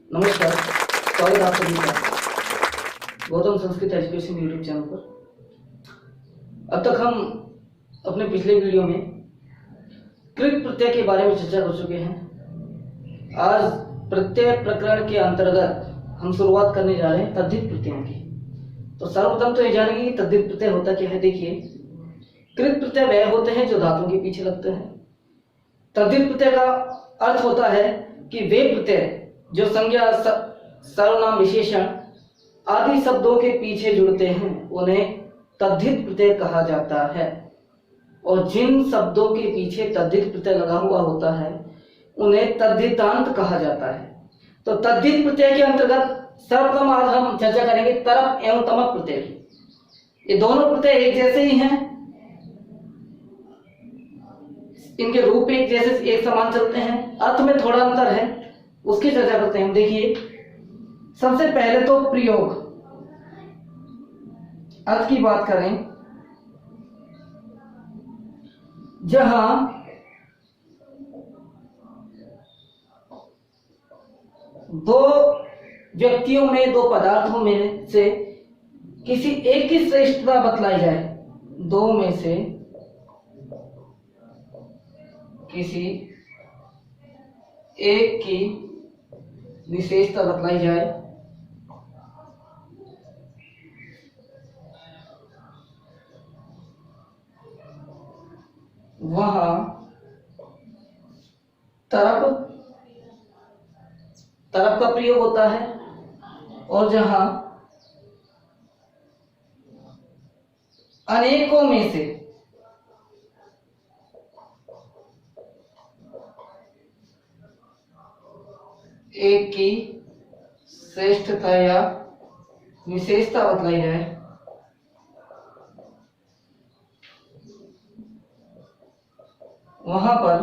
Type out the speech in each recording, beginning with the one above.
नमस्कार, स्वागत है आप सभी का Gautam Sanskrit education YouTube channel पर। अब तक हम अपने पिछले वीडियो में कृत प्रत्यय के बारे में चर्चा कर चुके हैं। आज प्रत्यय प्रकरण के अंतर्गत हम शुरुआत करने जा रहे हैं तद्धित प्रत्ययों की। तो सर्वप्रथम तो ये जानेंगे कि तद्धित प्रत्यय होता क्या है। देखिए, कृत प्रत्यय वह होते हैं जो धातुओं के पीछे लगते हैं। तद्धित प्रत्यय का अर्थ होता है कि वे प्रत्यय जो संज्ञा, सर्वनाम, विशेषण आदि शब्दों के पीछे जुड़ते हैं उन्हें तद्धित प्रत्यय कहा जाता है। और जिन शब्दों के पीछे तद्धित प्रत्यय लगा हुआ होता है उन्हें तद्धितांत कहा जाता है। तो तद्धित प्रत्यय के अंतर्गत सर्वप्रथम आज हम चर्चा करेंगे तरप एवं तमक प्रत्यय की। ये दोनों प्रत्यय एक जैसे ही हैं, इनके रूप एक जैसे एक समान चलते हैं, अर्थ में थोड़ा अंतर है, उसकी चर्चा करते हैं। देखिए, सबसे पहले तो प्रयोग अर्थ की बात करें, जहां दो व्यक्तियों में, दो पदार्थों में से किसी एक की श्रेष्ठता बतलाई जाए, दो में से किसी एक की विशेषता बतलाई जाए, वहां तरप का प्रयोग होता है। और जहां अनेकों में से एक की श्रेष्ठता या विशेषता बतलाई जाए, वहां पर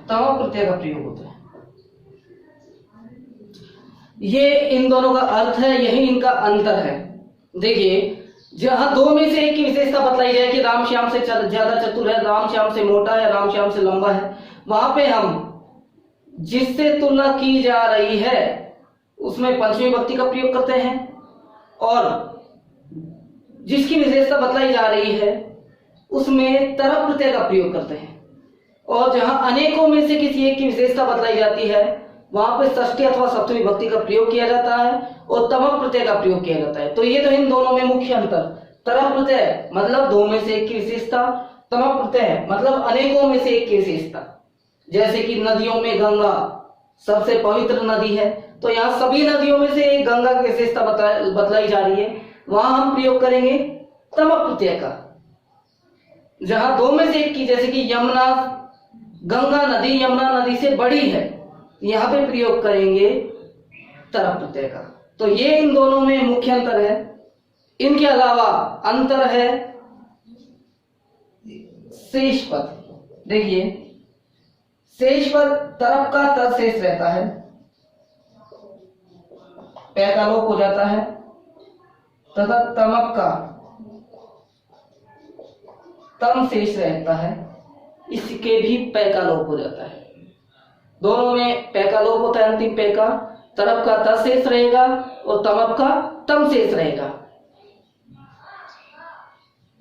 तम प्रत्यय का प्रयोग होता है। ये इन दोनों का अर्थ है, यही इनका अंतर है। देखिए, जहां दो में से एक की विशेषता बतलाई जाए कि राम श्याम से ज्यादा चतुर है, राम श्याम से मोटा है, राम श्याम से लंबा है, वहां पे हम जिससे तुलना की जा रही है उसमें पंचमी विभक्ति का प्रयोग करते हैं, और जिसकी विशेषता बतलाई जा रही है उसमें तरप प्रत्यय का प्रयोग करते हैं। और जहां अनेकों में से किसी एक की विशेषता बतलाई जाती है वहां पे षष्ठी अथवा सप्तमी विभक्ति का प्रयोग किया जाता है और तमक प्रत्यय का प्रयोग किया जाता है। तो ये तो इन दोनों में मुख्य अंतर। तरप प्रत्यय मतलब दो में से एक की विशेषता, तमक प्रत्यय मतलब अनेकों में से एक की विशेषता। जैसे कि नदियों में गंगा सबसे पवित्र नदी है, तो यहाँ सभी नदियों में से एक गंगा की विशेषता बतलाई जा रही है, वहां हम प्रयोग करेंगे तमक प्रत्यय का। जहां दो में से एक की, जैसे कि यमुना, गंगा नदी यमुना नदी से बड़ी है, यहां पे प्रयोग करेंगे तरप प्रत्यय का। तो ये इन दोनों में मुख्य अंतर है। इनके अलावा अंतर है शेष पद। देखिए, शेष पद तरप का तर शेष रहता है, पै का लोप हो जाता है, तथा तमक का तम शेष रहता है, इसके भी पै का लोप हो जाता है। दोनों में पै का लोप होता है, अंतिम पै का। तरप का त शेष रहेगा और तमक का तम शेष रहेगा।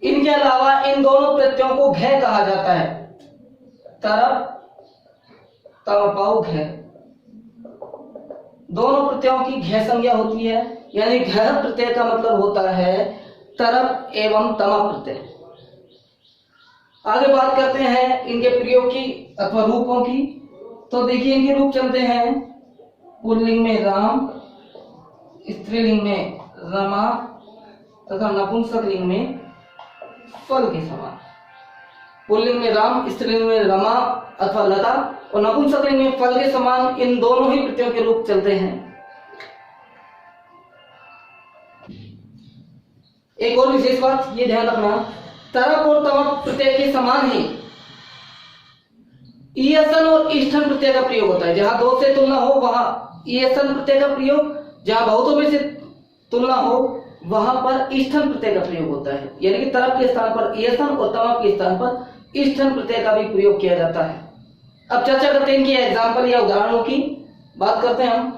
इनके अलावा इन दोनों प्रत्ययों को घ कहा जाता है। तरप तमपाऊ घ, दोनों प्रत्ययों की घ संज्ञा होती है, यानी घ प्रत्यय का मतलब होता है तरप एवं तमक प्रत्यय। आगे बात करते हैं इनके प्रयोग की अथवा रूपों की। तो देखिए, इनके रूप चलते हैं, पुल्लिंग में राम, स्त्रीलिंग में रमा तथा नपुंसक लिंग में फल के समान। पुल्लिंग में राम, स्त्रीलिंग में रमा अथवा लता और नपुंसक लिंग में फल के समान, इन दोनों ही प्रत्ययों के रूप चलते हैं। एक और विशेष बात ये ध्यान रखना, तरप और तमक प्रत्यय के समान ही ईयसन और ईष्ठन प्रत्यय का प्रयोग होता है। जहां दो से तुलना हो वहां ईयसन प्रत्यय का प्रयोग, जहां बहुतों में से तुलना हो वहां पर ईष्ठन प्रत्यय का प्रयोग होता है, यानी कि तरप के स्थान पर एसन और तमप के स्थान पर ईष्ठन प्रत्यय का भी प्रयोग किया जाता है। अब चर्चा करते हैं इनके एग्जाम्पल या उदाहरणों की बात करते हैं हम।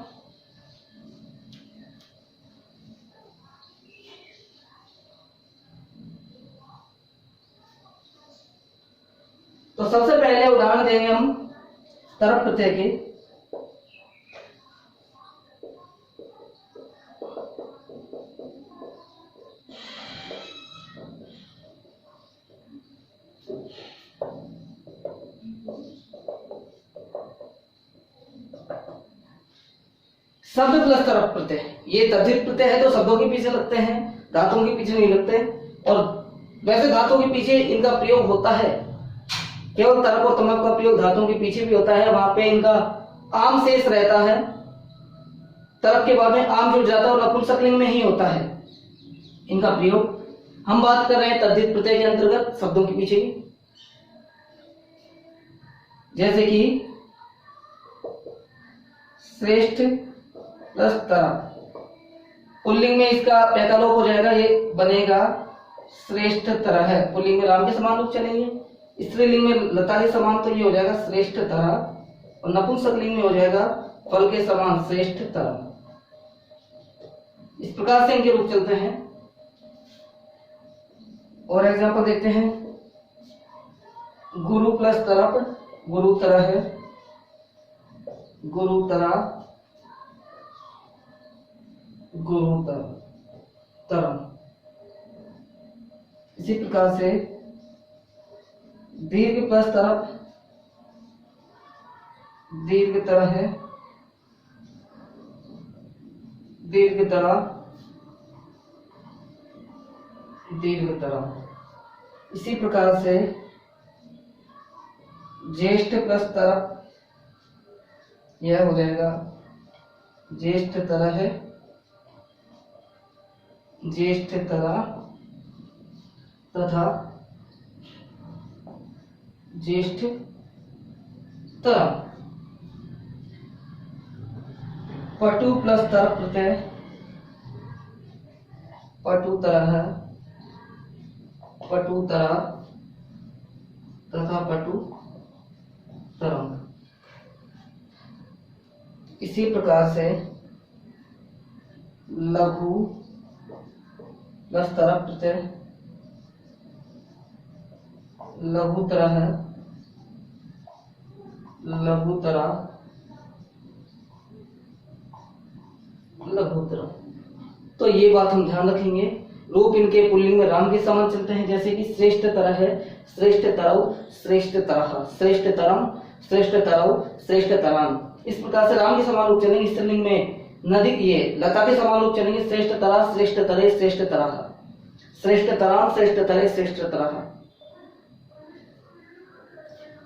तो सबसे पहले उदाहरण देंगे हम तरप प्रत्यय के। शब्द प्लस तरप प्रत्यय, ये तद्धित प्रत्यय है तो शब्दों के पीछे लगते हैं, धातुओं के पीछे नहीं लगते। और वैसे धातुओं के पीछे इनका प्रयोग होता है, केवल तरप और तमप का प्रयोग धातुओं के पीछे भी होता है, वहां पे इनका आम शेष रहता है। तरप के बाद में आम जुड़ जाता है और नपुंसकलिंग में ही होता है इनका प्रयोग। हम बात कर रहे हैं तद्धित प्रत्यय के अंतर्गत शब्दों के पीछे की, जैसे कि श्रेष्ठ प्लस तरप। पुल्लिंग में इसका पहला लोप हो जाएगा, ये बनेगा श्रेष्ठ तरह है। पुल्लिंग में राम के समान रूप चलेंगे, स्त्रीलिंग में लता के समान, तो ये हो जाएगा श्रेष्ठ तरह। और नपुंसकलिंग में हो जाएगा फल के समान श्रेष्ठ तरह। इस प्रकार से इनके रूप चलते हैं। और एग्जांपल देखते हैं। गुरु प्लस तरप, गुरु तरह है, गुरु तरह, गुरु तरम। इसी प्रकार से दीर्घ प्लस तरप, दीर्घ तरह है, दीर्घ तरह, दीर्घ तरह। इसी प्रकार से ज्येष्ठ प्लस तरप, यह हो जाएगा ज्येष्ठ तरह है, ज्येष्ठ तरह तथा ज्येष्ठ तरह। पटु प्लस तरप प्रत्यय, पटु तरह है, पटु तरह तथा पटु तरंग। इसी प्रकार से लघु प्लस तरप प्रत्यय, लघु तरह है, लघु तरह, लघु तरह। तो ये बात हम ध्यान रखेंगे। रूप इनके पुल्लिंग में राम के समान चलते हैं, जैसे कि श्रेष्ठ तरह है, श्रेष्ठ तरव, श्रेष्ठ तरह, श्रेष्ठ तरम, श्रेष्ठ तरव, श्रेष्ठ तरान। इस प्रकार से राम के समान रूप चलेंगे। स्त्रीलिंग में नदी, ये लता के समान रूप चलेंगे। श्रेष्ठ तरह, श्रेष्ठ तरे, श्रेष्ठ तरह, श्रेष्ठ तराम, श्रेष्ठ तरे, श्रेष्ठ तरह।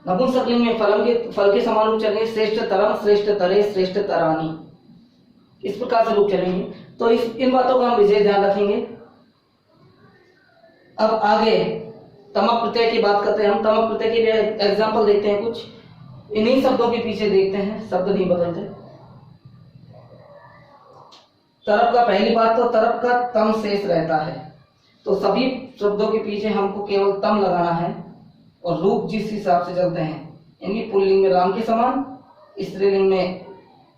नपुंसकलिंग में फल के समान रूप चलेंगे। श्रेष्ठ तरम, श्रेष्ठ तरे, श्रेष्ठ तरानी। इस प्रकार से रूप चलेंगे। तो इन बातों का हम विशेष ध्यान रखेंगे। अब आगे तमप प्रत्यय की बात करते हैं हम। तमप प्रत्यय के लिए एग्जाम्पल देखते हैं कुछ, इन्हीं शब्दों के पीछे देखते हैं, शब्द नहीं बदलते। तरप का पहली बात तो तरप का तम शेष रहता है, तो सभी शब्दों के पीछे हमको केवल तम लगाना है और रूप जिस हिसाब से चलते हैं, यानी पुल्लिंग में राम के समान, स्त्रीलिंग में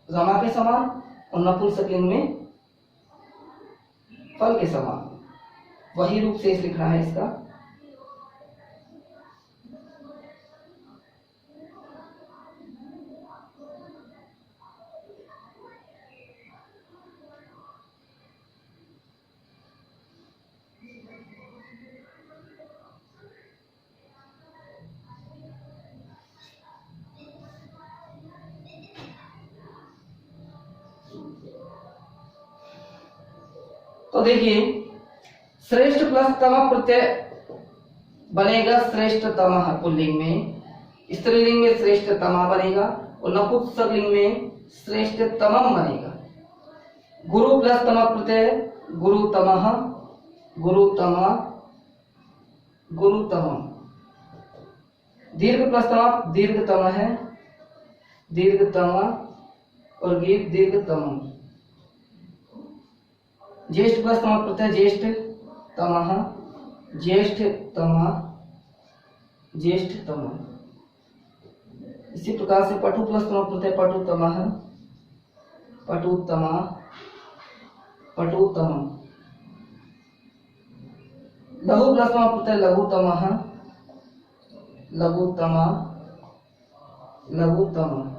रमा के समान और नपुंसकलिंग में फल के समान, वही रूप शेष लिखना है इसका। तो देखिए, श्रेष्ठ प्लस तम प्रत्यय बनेगा श्रेष्ठ तमः पुल्लिंग में, स्त्रीलिंग में श्रेष्ठ तमा बनेगा और नपुंसकलिंग में श्रेष्ठ तमम बनेगा। गुरु प्लस तम प्रत्यय गुरु तमः, गुरु तमा, गुरु तमम। दीर्घ प्लस तम दीर्घ तम है, दीर्घ तमा और दीर्घ तमम। ज्येष्ठ प्लस तम प्रत्यय ज्येष्ठ तमः, ज्येष्ठ तमः, ज्येष्ठ तमः। इसी प्रकार से पटु प्लस तम प्रत्यय पटु तमः, पटु तमः, पटु तमः। लघु प्लस तम प्रत्यय लघु तमः, लघु तमः, लघु तमः।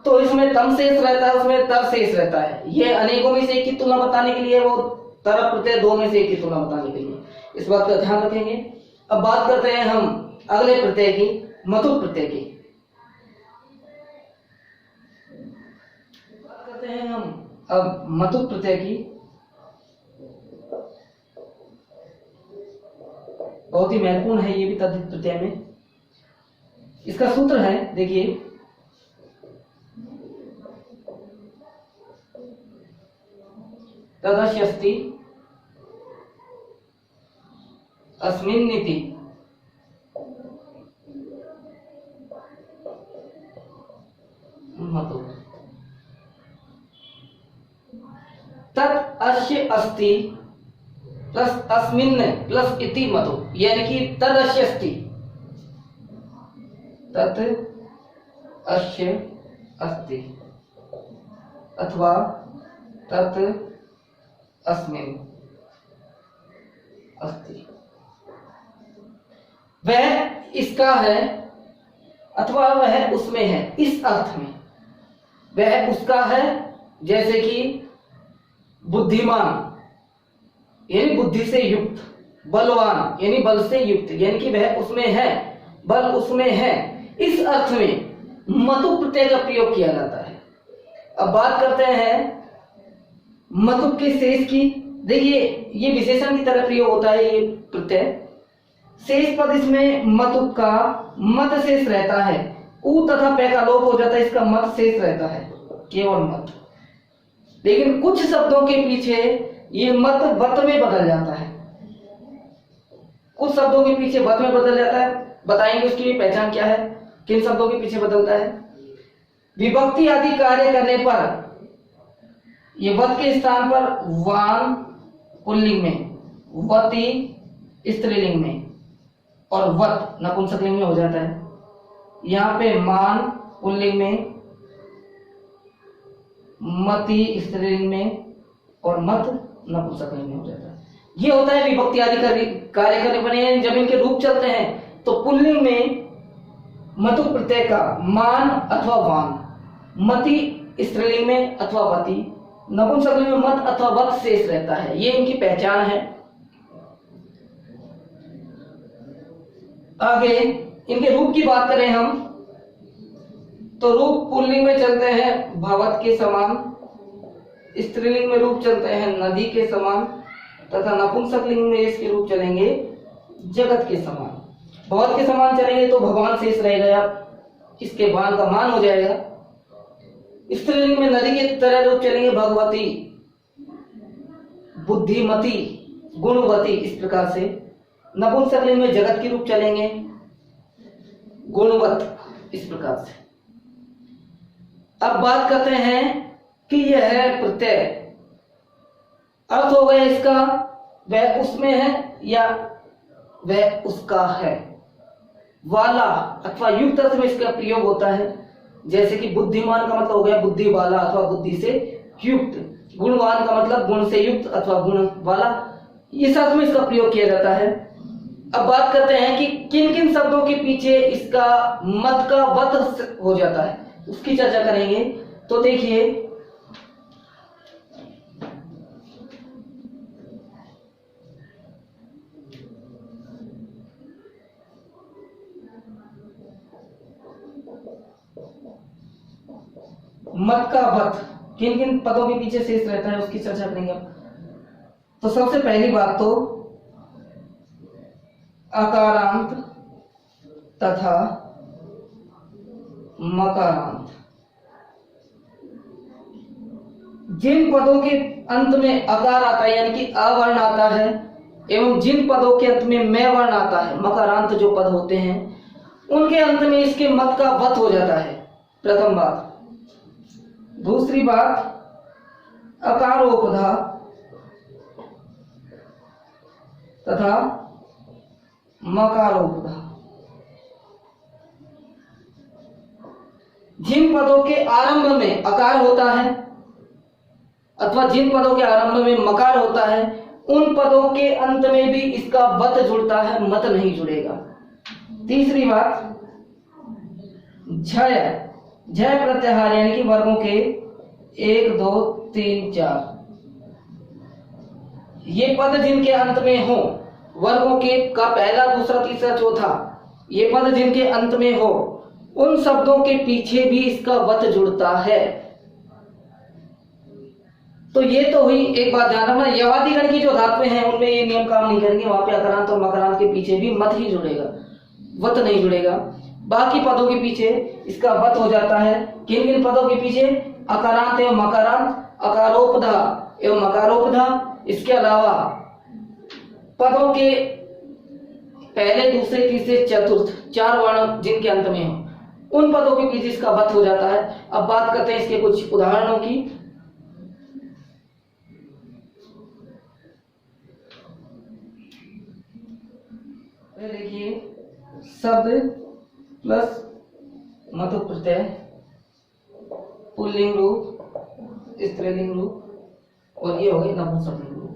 तो इसमें तम शेष रहता है, उसमें तर शेष रहता है। ये अनेकों में से एक की तुलना बताने के लिए, वो तरफ प्रत्यय दो में से एक की तुलना बताने के लिए, इस बात का ध्यान रखेंगे। अब बात करते हैं हम अगले प्रत्यय की, मतु प्रत्यय की। बात करते हैं हम अब मतु प्रत्यय की। बहुत ही महत्वपूर्ण है ये भी तद्धित प्रत्यय में। इसका सूत्र है, देखिए, तदस्यस्ति अस्मिन्निति मतु। तत् अस्य अस्ति प्लस अस्मिन् प्लस इति मतु, यानी कि तद अस्य अस्ति, तत् अस्य अस्ति अथवा तत् अस्मिन् अस्ति। वह इसका है अथवा वह उसमें है, इस अर्थ में। वह उसका है, जैसे कि बुद्धिमान यानी बुद्धि से युक्त, बलवान यानी बल से युक्त, यानी कि वह उसमें है, बल उसमें है, इस अर्थ में मतु प्रत्यय का प्रयोग किया जाता है। अब बात करते हैं मतु के शेष की। देखिए, ये विशेषण की तरह प्रयोग होता है ये प्रत्यय। शेष पद इसमें मतु का मत शेष रहता है, उ तथा पे का लोप हो जाता है, इसका मत शेष रहता है, केवल मत। लेकिन कुछ शब्दों के पीछे ये मत वत में बदल जाता है, कुछ शब्दों के पीछे वत में बदल जाता है। बताएंगे उसकी भी पहचान क्या है, किन शब्दों के पीछे बदलता है। विभक्ति आदि कार्य करने पर ये वत के स्थान पर वान पुल्लिंग में, वती स्त्रीलिंग में और वत नपुंसकलिंग में हो जाता है। यहाँ पे मान पुल्लिंग में, मति स्त्रीलिंग में और मत नपुंसकलिंग में हो जाता है। ये होता है विभक्ति आदि कार्य करने पर। जब इनके रूप चलते हैं तो पुल्लिंग में मतु प्रत्यय का मान अथवा वान, मति स्त्रीलिंग में अथवा वती, नपुंसकलिंग में मत अथवा वत शेष रहता है। ये इनकी पहचान है। आगे इनके रूप की बात करें हम तो रूप पुल्लिंग में चलते हैं भवत के समान, स्त्रीलिंग में रूप चलते हैं नदी के समान तथा नपुंसकलिंग में इसके रूप चलेंगे जगत के समान। भवत के समान चलेंगे तो भगवान शेष रहेगा, इसके बाण का मान हो जाएगा। स्त्रीलिंग में नदी के तरह रूप चलेंगे भगवती, बुद्धिमती, गुणवती, इस प्रकार से। नपुंसकलिंग में जगत के रूप चलेंगे गुणवत, इस प्रकार से। अब बात करते हैं कि यह है प्रत्यय। अर्थ हो गया इसका, वह उसमें है या वह उसका है। वाला अथवा युक्त अर्थ में इसका प्रयोग होता है, जैसे कि बुद्धिमान का मतलब हो गया बुद्धि वाला अथवा बुद्धि से युक्त। गुणवान का मतलब गुण से युक्त अथवा गुण वाला, इस अर्थ में इसका प्रयोग किया जाता है। अब बात करते हैं कि किन किन शब्दों के पीछे इसका मत का वत हो जाता है, उसकी चर्चा करेंगे। तो देखिए, मत का वत किन किन पदों के पीछे शेष रहता है उसकी चर्चा करेंगे। तो सबसे पहली बात तो अकारांत तथा मकारांत। जिन पदों के अंत में अकार आता है यानी कि अवर्ण आता है एवं जिन पदों के अंत में मैं वर्ण आता है, मकारांत जो पद होते हैं, उनके अंत में इसके मत का वत हो जाता है, प्रथम बात। दूसरी बात, अकारोपधा तथा मकारोपधा। जिन पदों के आरंभ में अकार होता है अथवा जिन पदों के आरंभ में मकार होता है, उन पदों के अंत में भी इसका वत जुड़ता है, मत नहीं जुड़ेगा। तीसरी बात, झय झय प्रत्याहार यानी कि वर्गों के 1 2 3 4, ये पद जिनके अंत में हो, वर्गों के का पहला दूसरा तीसरा चौथा, ये पद जिनके अंत में हो, उन शब्दों के पीछे भी इसका वत जुड़ता है। तो ये तो हुई एक बात ध्यान रखना, यवादी गण की जो धातुएं हैं उनमें ये नियम काम नहीं करेंगे, वहां पे अकारांत और मकारांत के पीछे भी मत ही जुड़ेगा, वत नहीं जुड़ेगा। बाकी पदों के पीछे इसका वत हो जाता है। किन किन पदों के पीछे? अकारांत एवं मकारांत, अकारोपधा एवं मकारोपधा। इसके अलावा पदों के पहले दूसरे तीसरे चतुर्थ 4 वर्ण जिनके अंत में हो, उन पदों के पीछे इसका वत हो जाता है। अब बात करते हैं इसके कुछ उदाहरणों की। देखिए, शब्द प्लस मतु प्रत्यय, पुल्लिंग रूप, स्त्रीलिंग रूप, और ये हो गई नपुंसकलिंग रूप।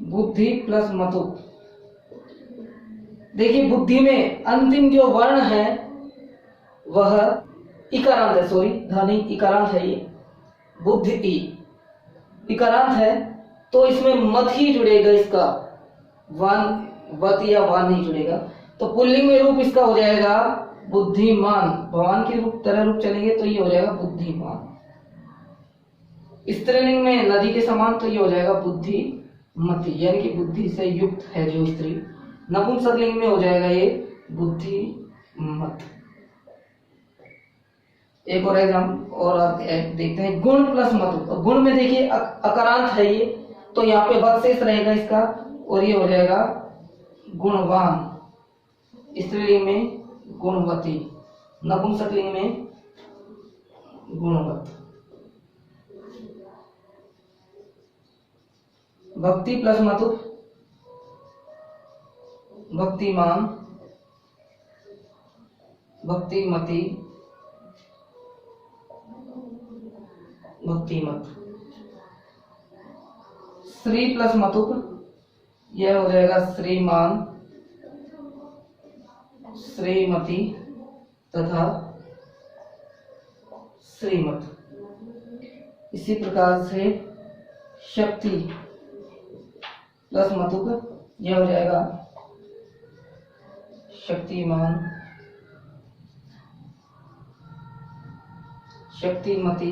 बुद्धि प्लस मतु। देखिए, बुद्धि में अंतिम जो वर्ण है वह इकारांत है, सॉरी धानी इकारांत है, ये बुद्धि इकारांत है, तो इसमें मत ही जुड़ेगा, इसका वान वत या वान नहीं जुड़ेगा। तो पुल्लिंग में रूप इसका हो जाएगा बुद्धिमान, भगवान की रूप तरह रूप चलेंगे तो ये हो जाएगा बुद्धिमान। स्त्रीलिंग में नदी के समान, तो ये हो जाएगा बुद्धिमती, यानी कि बुद्धि से युक्त है जो स्त्री। नपुंसकलिंग में हो जाएगा ये बुद्धिमत। एक और एग्जाम और देखते हैं, गुण प्लस मत। गुण में देखिए अकारांत है ये, तो यहाँ पे वत शेष रहेगा इसका, और ये हो जाएगा गुणवान। स्त्रीलिंग में गुणवती, नपुंसकलिंग में गुणवत। भक्ति प्लस मतु, भक्तिमान, भक्तिमती, भक्तिमत। श्री प्लस मतुक, यह हो जाएगा श्रीमान, श्रीमती तथा श्रीमत। इसी प्रकार से शक्ति प्लस मतुक, यह हो जाएगा शक्तिमान, शक्तिमती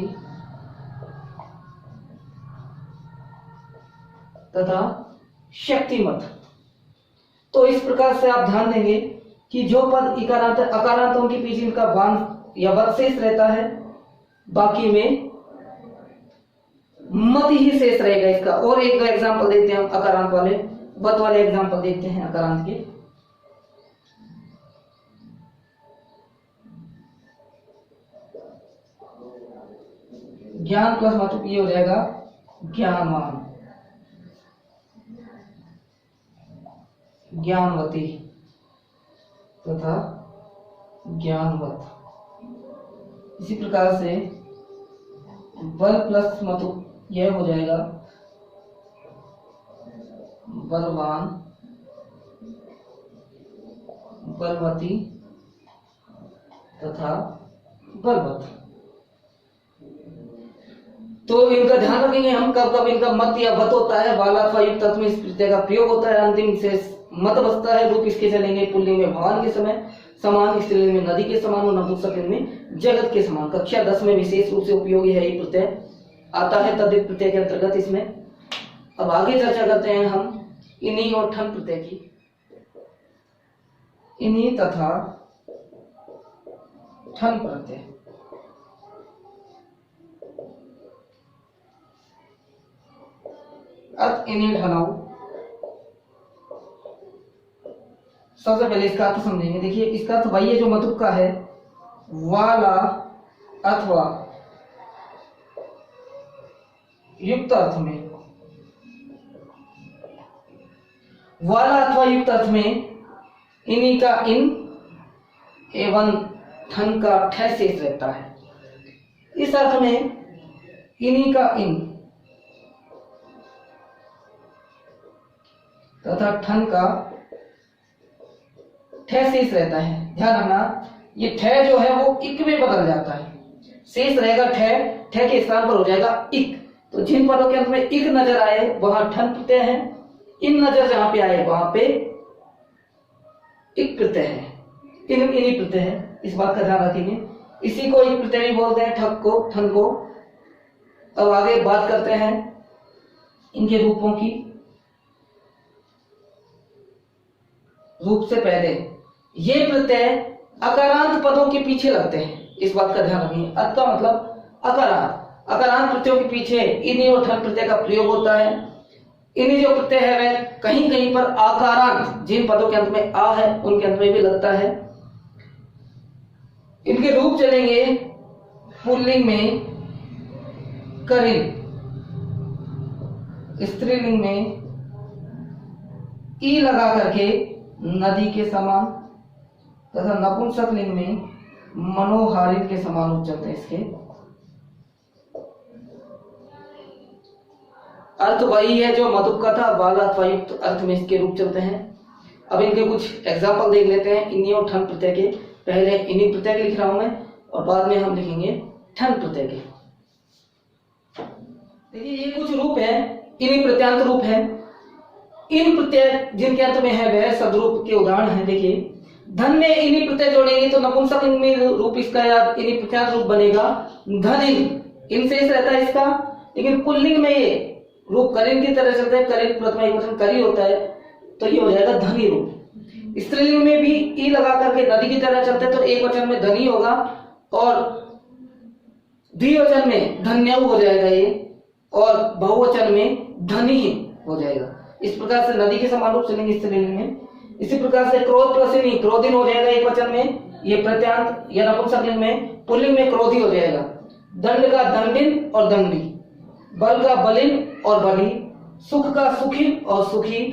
तथा शक्तिमत। तो इस प्रकार से आप ध्यान देंगे कि जो पद इकारांत अकारांतों के पीछे इनका वान या वत शेष रहता है, बाकी में मत ही शेष रहेगा इसका। और एक दो एग्जांपल देखते हैं, अकारांत वाले वत वाले एग्जांपल देखते हैं अकारांत के। ज्ञान प्लस मतु, ये हो जाएगा ज्ञानवान, ज्ञानवती तथा ज्ञानवत। इसी प्रकार से बल प्लस मतु, यह हो जाएगा बलवान, बलवती तथा बलवत। तो इनका ध्यान रखेंगे हम, कब कब इनका मत या वत होता है, वाला अथवा युक्त तत्व में इस प्रत्यय का प्रयोग होता है, अंतिम से मत बचता है। रूप इसके चलेंगे पुल्लिंग में भगवान के समय समान, स्त्रीलिंग में नदी के समान और नपुंसकलिंग में जगत के समान। कक्षा 10 में विशेष रूप से उपयोगी है ये प्रत्यय, आता है तद्धित प्रत्यय के अंतर्गत इसमें। अब आगे चर्चा करते हैं हम इन्हीं और ठन प्रत्यय की। इन्हीं तथा ठन प्रत्यय। अर्थ इन्हीं ढलाऊ। सबसे पहले इसका अर्थ समझेंगे। देखिए, इसका अर्थ वही है जो मतुक का है, वाला अथवा युक्त अर्थ में, वाला अथवा युक्त अर्थ में इन्हीं का इन एवं ठन का ठे शेष रहता है। इस अर्थ में इन्हीं का इन तथा ठन का ठे शेष रहता है। ध्यान रखना, ये ठे जो है वो इक में बदल जाता है, शेष रहेगा ठे, ठे के स्थान पर हो जाएगा इक। तो जिन पदों के अंत में इक नजर आए वहां ठन प्रत्यय है, इन नजर जहां पे आए वहां पे इक प्रत्यय है, इन्हीं प्रत्यय है। इस बात का ध्यान रखेंगे। इसी को इक प्रत्यय भी बोलते हैं, ठक को, ठन को। अब आगे बात करते हैं इनके रूपों की। रूप से पहले ये प्रत्यय अकारांत पदों के पीछे लगते हैं, इस बात का ध्यान रखिए। अत का मतलब अकारांत, अकारांत प्रत्ययों के पीछे इन्हीं और ठन प्रत्यय का प्रयोग होता है। इन्हीं जो प्रत्यय है वह कहीं कहीं पर आकारांत, जिन पदों के अंत में आ है उनके अंत में भी लगता है। इनके रूप चलेंगे पुल्लिंग में करिन, स्त्रीलिंग में ई लगा करके नदी के समान, तथा नपुंसक लिंग में मनोहारित के समान रूप चलते हैं। इसके अर्थ वही है जो मधुप का था, वाला अथवा युक्त अर्थ में इसके रूप चलते हैं। अब इनके कुछ एग्जाम्पल देख लेते हैं इन्हीं और ठन प्रत्यय के। पहले इन्हीं प्रत्यय के लिख रहा हूं मैं और बाद में हम लिखेंगे ठन प्रत्यय के। देखिए ये कुछ रूप है, इन्हीं प्रत्यांत रूप है। इन प्रत्यय जिनके अंत में है वह सदरूप के उदाहरण हैं। देखिए धन में इन्हीं प्रत्यय जोड़ेंगे तो नपुंसक लिंग में रूप इसका या इन्हीं प्रत्यांत रूप बनेगा धन। इन शेष रहता है इसका, लेकिन पुल्लिंग में ये रूप करिन की तरह चलता है। करिन प्रथमा एकवचन करी होता है तो ये हो जाएगा धनी रूप। स्त्रीलिंग में भी ई लगा करके नदी की तरह चलते हैं तो एक वचन में धनी होगा और द्विवचन में धन्यव हो जाएगा ये, और बहुवचन में धनी हो जाएगा। इस प्रकार से नदी के समान रूप चलेंगे स्त्रीलिंग में। इसी प्रकार से क्रोध प्लसिनी, क्रोधिन हो जाएगा एक वचन में, ये प्रत्यांत या नपुंसक लिंग में। पुल्लिंग में क्रोधी हो जाएगा। दंड का दंडिन और दंडी, बल का बलिन और बली, सुख का सुखिन और सुखी,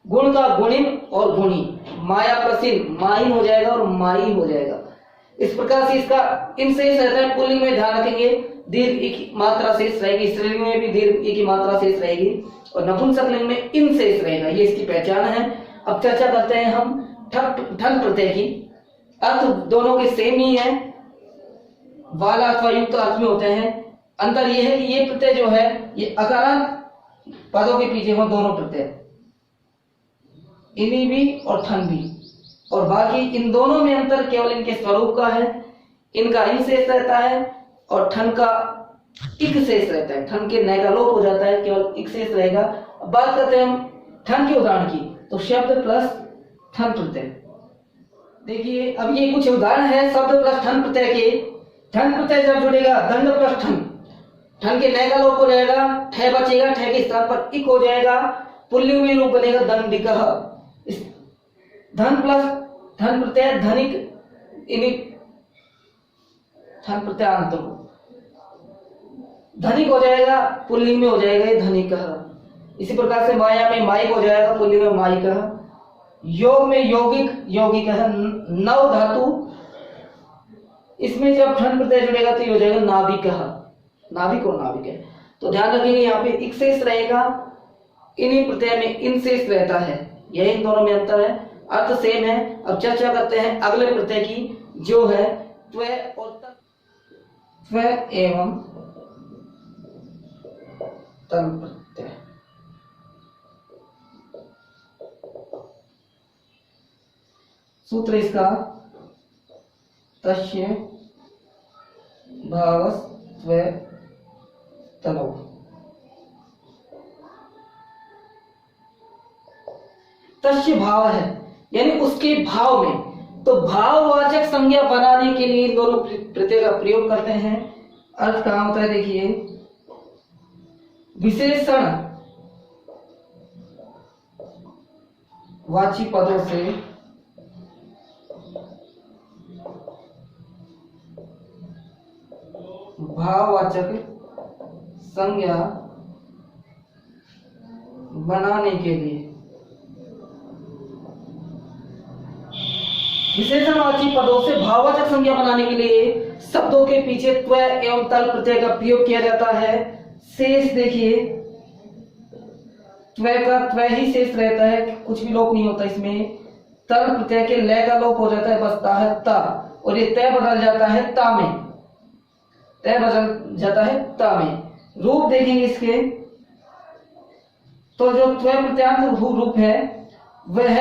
गुण का गुणिन और गुणी, माया प्रसिन माइन हो जाएगा और माई हो जाएगा। इस प्रकार से इसका इन शेष रहता है। पुल्लिंग में ध्यान रखेंगे दीर्घ ई की मात्रा शेष रहेगी, स्त्रीलिंग में भी दीर्घ ई की मात्रा शेष रहेगी और नपुंसक लिंग में इन शेष रहेगा। ये इसकी पहचान है। अब चर्चा करते हैं हम ठन प्रत्यय की। अर्थ दोनों के सेम ही है, वाला अथवा युक्त अर्थ में होते हैं। अंतर यह है कि ये प्रत्यय जो है ये अकारांत पदों के पीछे हो दोनों प्रत्यय, इन्हीं भी और ठन भी, और बाकी इन दोनों में अंतर केवल इनके स्वरूप का है। इनका इन शेष रहता है और ठन का इक शेष रहता है। ठन के नय का लोप हो जाता है, केवल इक शेष रहेगा। अब बात करते हैं हम ठन के उदाहरण की, तो शब्द प्लस ठन प्रत्यय। देखिए अब ये कुछ उदाहरण है शब्द प्लस ठन प्रत्यय के। ठन प्रत्यय जब जुड़ेगा दंड प्लस ठन, ठन के नय का लोप हो जाएगा, ठे बचेगा, ठे के स्थान पर इक हो जाएगा, पुल्लिंग में रूप बनेगा दंडिकः। धन प्लस धन प्रत्यय धनिक, इन्हीं ठन प्रत्यांत धनिक हो जाएगा, पुल्लिंग में हो जाएगा धनिकः। इसी प्रकार से माया में माइक हो जाएगा, पुल्लिंग में माइकः। योग में यौगिक, यौगिकः। नव धातु, इसमें जब ठन प्रत्यय जुड़ेगा तो ये हो जाएगा नाविकः, नाविक और नाविक है। तो ध्यान रखिए यहाँ पे इक शेष रहेगा, इन्हीं प्रत्यय में इन शेष रहता है। यही इन दोनों में अंतर है, अर्थ सेम है। अब चर्चा करते हैं अगले प्रत्यय की जो है त्व और त्व एवं तल प्रत्यय। सूत्र इसका तस्य भावस्त्व तलो। तस्य भाव है यानी उसके भाव में, तो भाववाचक संज्ञा बनाने के लिए दोनों प्रत्यय का प्रयोग करते हैं। अर्थ कहां होता है देखिए, विशेषण वाची पदों से वाचक संज्ञा बनाने के लिए विशेषणवाची पदों से भाववाचक संज्ञा बनाने के लिए शब्दों के पीछे त्व एवं तल प्रत्यय का प्रयोग किया जाता है। शेष देखिए, त्व का त्व ही शेष रहता है, कुछ भी लोप नहीं होता इसमें। तल प्रत्यय के लय का लोप हो जाता है, बचता है ता, और ये तय बदल जाता है ता में, तय बदल जाता है ता में। रूप देखेंगे इसके, तो जो त्व प्रत्यांत रूप है वह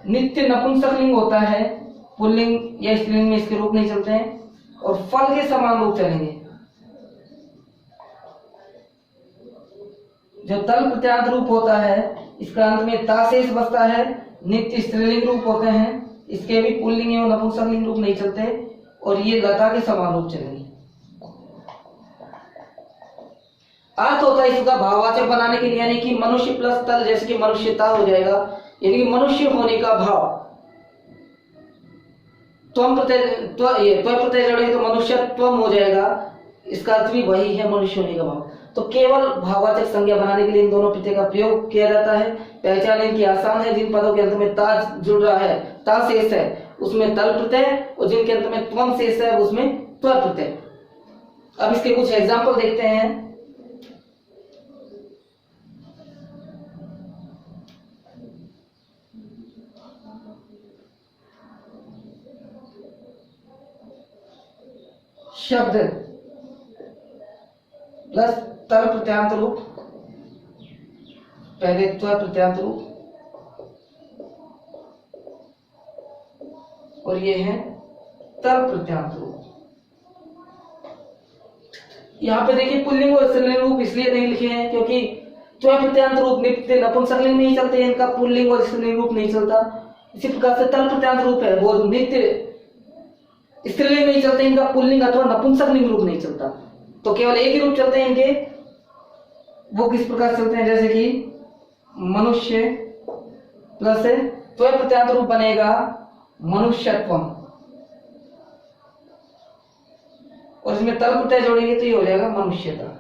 नित्य नपुंसकलिंग होता है, पुल्लिंग या स्त्रीलिंग में इसके रूप नहीं चलते हैं, और फल के समान रूप चलेंगे। जो तल प्रत्यांत रूप होता है इसका अंत में ता शेष बचता है, नित्य स्त्रीलिंग रूप होते हैं, इसके भी पुल्लिंग एवं नपुंसकलिंग रूप नहीं चलते, और ये लता के समान रूप चलेंगे। अर्थ होता है इसका भाववाचक बनाने के लिए, यानी कि मनुष्य प्लस तल, जैसे कि मनुष्यता हो जाएगा, यानी कि मनुष्य होने का भाव। त्वम प्रत्यय जोड़ेंगे तो मनुष्यत्वम हो जाएगा, इसका अर्थ भी वही है, मनुष्य होने का भाव। तो केवल भाववाचक संज्ञा बनाने के लिए इन दोनों प्रत्यय का प्रयोग किया जाता है। पहचान इनकी आसान है, जिन पदों के अंत में ता जुड़ रहा है, ता शेष है, उसमें तल प्रत्यय, और जिनके अंत में त्वम शेष है उसमें त्व प्रत्यय। अब इसके कुछ एग्जाम्पल देखते हैं। शब्द प्लस तल प्रत्यांत रूप, पहले त्व प्रत्यांत रूप, और ये है तल प्रत्यांत रूप। यहाँ पे देखिए पुल्लिंग और स्त्रीलिंग रूप इसलिए नहीं लिखे हैं क्योंकि त्व प्रत्यांत रूप नित्य नपुंसकलिंग में ही चलते हैं, इनका पुल्लिंग और स्त्रीलिंग रूप नहीं चलता। इसी प्रकार से तल प्रत्यांत रूप है वो नित्य स्त्रीलिंग नहीं चलते, इनका पुल्लिंग अथवा नपुंसकलिंग रूप नहीं चलता, तो केवल एक ही रूप चलते हैं इनके। वो किस प्रकार चलते हैं, जैसे कि मनुष्य प्लस त्व प्रत्यांत रूप बनेगा मनुष्यत्वम, और इसमें तल प्रत्यय जोड़ेंगे तो ये हो जाएगा मनुष्यता।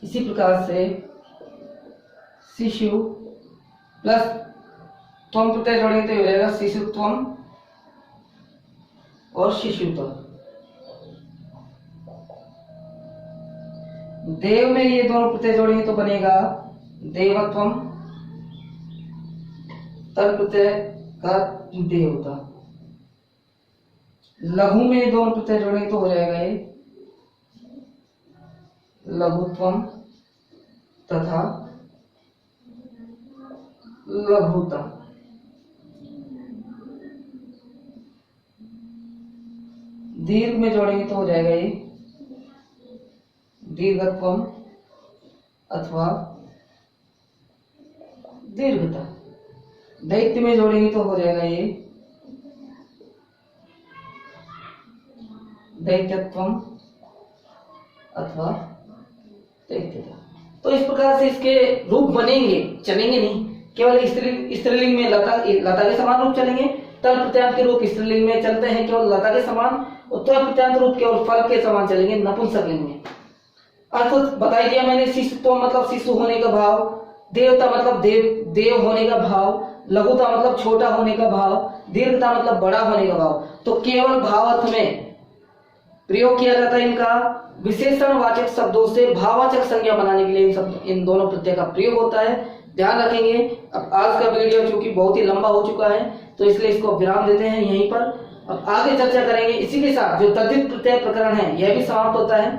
इसी प्रकार से शिशु प्लस त्वम प्रत्यय जोड़ेंगे तो ये हो जाएगा शिशुत्वम और शिशुत्वम। देव में ये दोनों प्रत्यय जोड़ेंगे तो बनेगा देवत्वम, तल प्रत्यय का देवता। लघु में दोनों प्रत्यय जोड़ेंगे तो हो जाएगा ये लघुत्वम तथा लघुता। दीर्घ में जोड़ेंगे तो हो जाएगा ये दीर्घत्वम अथवा दीर्घता। दैत्य में जोड़ेंगे तो हो जाएगा ये दैत्यत्वम अथवा दैत्यता। तो इस प्रकार से इसके रूप बनेंगे, चलेंगे नहीं, केवल स्त्रीलिंग में लता के समान रूप चलेंगे। तल प्रत्यांत के रूप स्त्रीलिंग में चलते हैं केवल लता के समान, और त्व प्रत्यांत रूप केवल फल के समान चलेंगे नपुंसकलिंग में। अर्थ बता दिया मैंने। शिशुत्व मतलब शिशु होने का भाव, देवता मतलब देव होने का भाव, लघुता मतलब छोटा होने का भाव, दीर्घता मतलब बड़ा होने का भाव। तो केवल भाव अर्थ में प्रयोग किया जाता है इनका। विशेषणवाचक शब्दों से भाववाचक संज्ञा बनाने के लिए इन दोनों प्रत्यय का प्रयोग होता है, ध्यान रखेंगे। अब आज का वीडियो चूंकि बहुत ही लंबा हो चुका है तो इसलिए इसको विराम देते हैं यहीं पर। अब आगे चर्चा करेंगे इसी के साथ। जो तद्धित प्रत्यय प्रकरण है यह भी समाप्त होता है।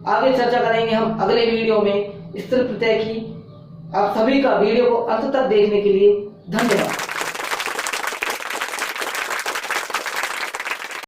आगे चर्चा करेंगे हम अगले वीडियो में स्त्री प्रत्यय की। आप सभी का वीडियो को अंत तक देखने के लिए धन्यवाद।